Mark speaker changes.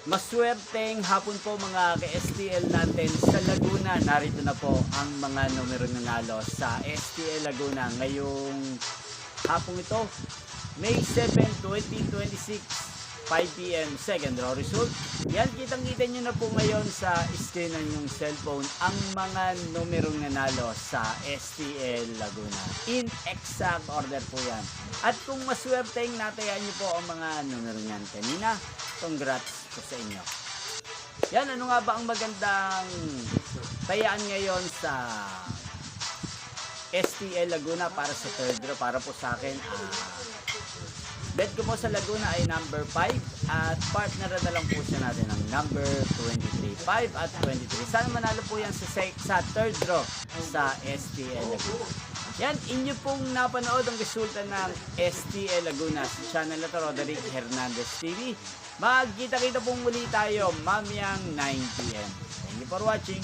Speaker 1: Maswerteng hapon po mga ka-STL natin sa Laguna. Narito na po ang mga numero nanalo sa STL Laguna ngayong hapong ito, May 7, 2026, 5 p.m. Second draw result. Yan, kitang-kita nyo na po ngayon sa screen ng yung cellphone ang mga numerong nanalo sa STL Laguna. In exact order po yan. At kung maswerteng natayaan nyo po ang mga numero niyan kanina, congrats po sa inyo. Yan, ano nga ba ang magandang tayaan ngayon sa STL Laguna para sa third draw? Para po sa akin, bet ko po sa Laguna ay number 5 at partner na lang po siya natin ng number 23. 5 at 23. Sana manalo po yan sa third draw sa STL Laguna. Yan, inyo pong napanood ang resulta ng STL Laguna sa channel na to, Roderick Hernandez TV. Magkita-kita pong muli tayo mamayang 9 p.m. Thank you for watching.